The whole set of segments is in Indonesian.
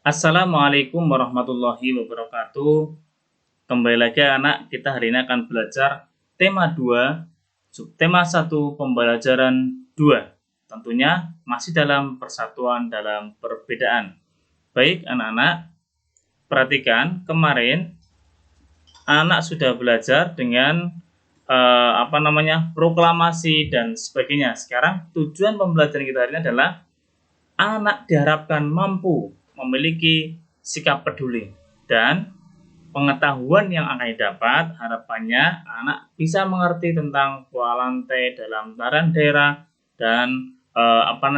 Assalamualaikum warahmatullahi wabarakatuh. Kembali lagi anak, kita hari ini akan belajar tema 2, subtema 1, pembelajaran 2. Tentunya masih dalam persatuan dalam perbedaan. Baik anak-anak, perhatikan kemarin anak sudah belajar dengan proklamasi dan sebagainya. Sekarang tujuan pembelajaran kita hari ini adalah anak diharapkan mampu memiliki sikap peduli dan pengetahuan yang akan didapat, harapannya anak bisa mengerti tentang pola lantai dalam tarian daerah dan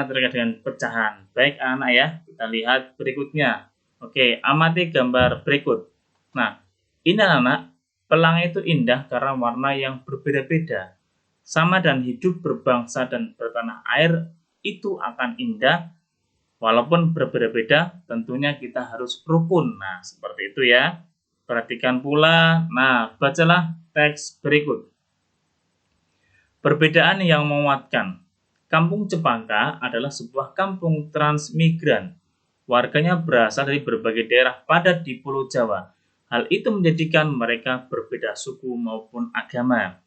terkait dengan pecahan. Baik anak ya, kita lihat berikutnya. Oke, amati gambar berikut. Nah, ini anak, pelangi itu indah karena warna yang berbeda-beda. Sama dan hidup berbangsa dan bertanah air itu akan indah. Walaupun berbeda-beda, tentunya kita harus rukun. Nah, seperti itu ya. Perhatikan pula. Nah, bacalah teks berikut. Perbedaan yang menguatkan. Kampung Cempaka adalah sebuah kampung transmigran. Warganya berasal dari berbagai daerah padat di Pulau Jawa. Hal itu menjadikan mereka berbeda suku maupun agama.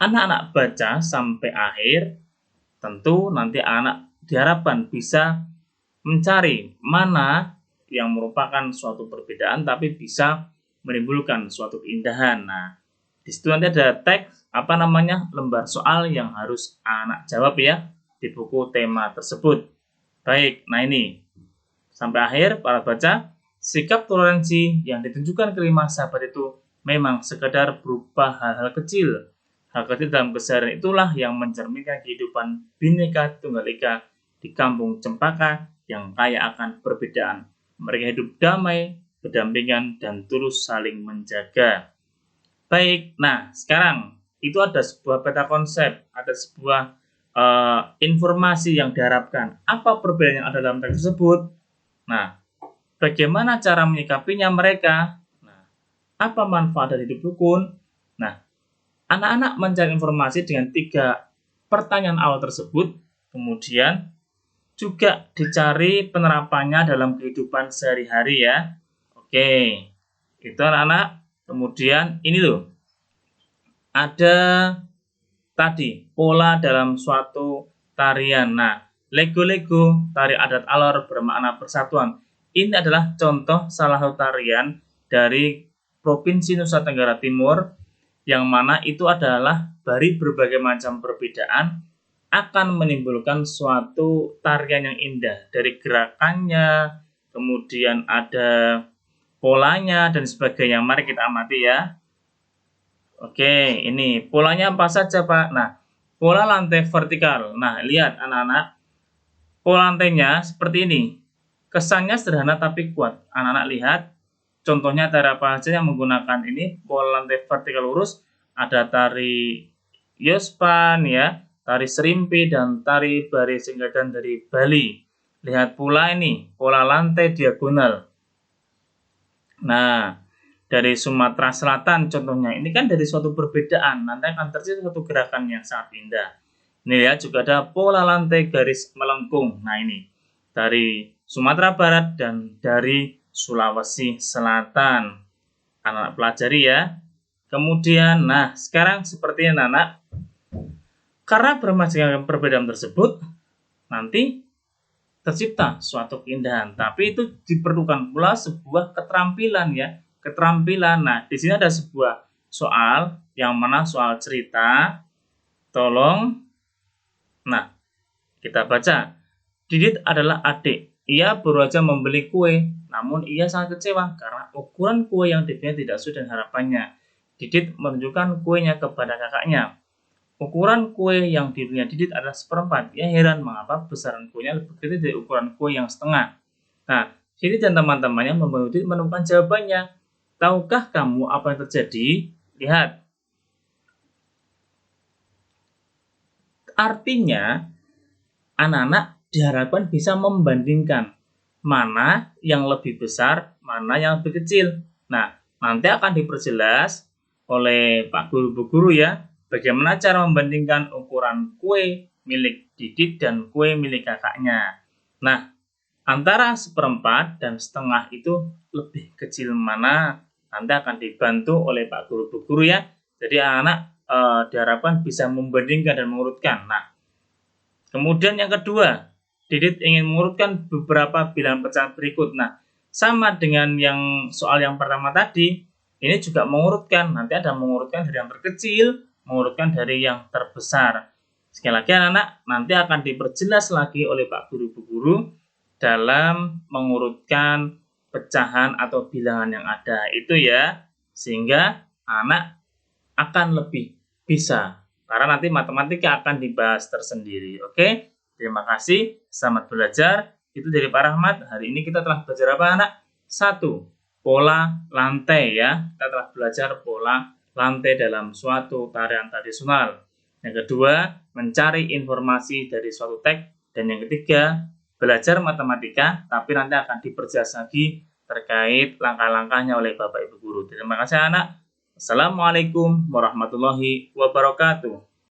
Anak-anak baca sampai akhir, tentu nanti anak diharapkan bisa mencari mana yang merupakan suatu perbedaan tapi bisa menimbulkan suatu keindahan. Nah, di situ nanti ada teks lembar soal yang harus anak jawab ya di buku tema tersebut. Baik, nah ini sampai akhir para baca, sikap toleransi yang ditunjukkan kelima sahabat itu memang sekedar berupa hal-hal kecil. Hal kecil dalam keseharian itulah yang mencerminkan kehidupan Bhinneka Tunggal Ika di kampung Cempaka yang kaya akan perbedaan. Mereka hidup damai, berdampingan, dan tulus saling menjaga. Baik, nah sekarang itu ada sebuah peta konsep, ada sebuah informasi yang diharapkan. Apa perbedaan yang ada dalam teks tersebut? Nah, bagaimana cara menyikapinya mereka? Nah, apa manfaat dari hidup rukun? Nah, anak-anak mencari informasi dengan 3 pertanyaan awal tersebut, kemudian juga dicari penerapannya dalam kehidupan sehari-hari ya. Oke, itu anak-anak. Kemudian ini loh, ada tadi pola dalam suatu tarian. Nah, lego-lego tari adat alor bermakna persatuan. Ini adalah contoh salah satu tarian dari Provinsi Nusa Tenggara Timur, yang mana itu adalah dari berbagai macam perbedaan akan menimbulkan suatu tarian yang indah dari gerakannya, kemudian ada polanya dan sebagainya. Mari kita amati ya. Oke, ini polanya apa saja Pak? Nah, pola lantai vertikal. Nah, lihat anak-anak, pola lantainya seperti ini. Kesannya sederhana tapi kuat. Anak-anak lihat, contohnya tari apa saja yang menggunakan ini pola lantai vertikal lurus. Ada tari Yospan ya, tari Serimpi, dan tari Baris Singgadan dari Bali. Lihat pula ini, pola lantai diagonal. Nah, dari Sumatera Selatan contohnya, ini kan dari suatu perbedaan, nanti akan terjadi suatu gerakan yang sangat indah. Ini ya, juga ada pola lantai garis melengkung. Nah ini, dari Sumatera Barat dan dari Sulawesi Selatan. Anak-anak pelajari ya. Kemudian, nah sekarang seperti ini anak, karena bermacam perbedaan tersebut, nanti tercipta suatu keindahan. Tapi itu diperlukan pula sebuah keterampilan ya. Keterampilan. Nah, di sini ada sebuah soal yang mana soal cerita. Tolong. Nah, kita baca. Didit adalah adik. Ia baru saja membeli kue, namun ia sangat kecewa karena ukuran kue yang dibelinya tidak sesuai dengan harapannya. Didit menunjukkan kuenya kepada kakaknya. Ukuran kue yang dibelinya Didit adalah 1/4. Ia heran mengapa besaran kuenya lebih kecil dari ukuran kue yang setengah. Nah, Didit dan teman-temannya membantu Didit menemukan jawabannya. Tahukah kamu apa yang terjadi? Lihat. Artinya, anak-anak diharapkan bisa membandingkan mana yang lebih besar, mana yang lebih kecil. Nah, nanti akan diperjelas oleh Pak Guru-Bu Guru ya, bagaimana cara membandingkan ukuran kue milik Didit dan kue milik kakaknya. Nah, Antara seperempat dan setengah itu lebih kecil mana? Nanti akan dibantu oleh Pak Guru Bu Guru ya. Jadi anak-anak diharapkan bisa membandingkan dan mengurutkan. Nah, kemudian yang kedua, Didit ingin mengurutkan beberapa bilangan pecahan berikut. Nah, sama dengan yang soal yang pertama tadi, ini juga mengurutkan. Nanti ada mengurutkan dari yang terkecil, mengurutkan dari yang terbesar. Sekali lagi anak-anak, nanti akan diperjelas lagi oleh Pak Guru Bu Guru dalam mengurutkan pecahan atau bilangan yang ada itu ya, sehingga anak akan lebih bisa karena nanti matematika akan dibahas tersendiri. Oke, terima kasih, selamat belajar. Itu dari Pak Rahmat. Hari ini kita telah belajar apa anak? 1. Pola lantai ya, kita telah belajar pola lantai dalam suatu tarian tradisional. Yang kedua, mencari informasi dari suatu teks. Dan yang ketiga, belajar matematika, tapi nanti akan diperjelas lagi terkait langkah-langkahnya oleh Bapak Ibu Guru. Terima kasih anak. Assalamualaikum warahmatullahi wabarakatuh.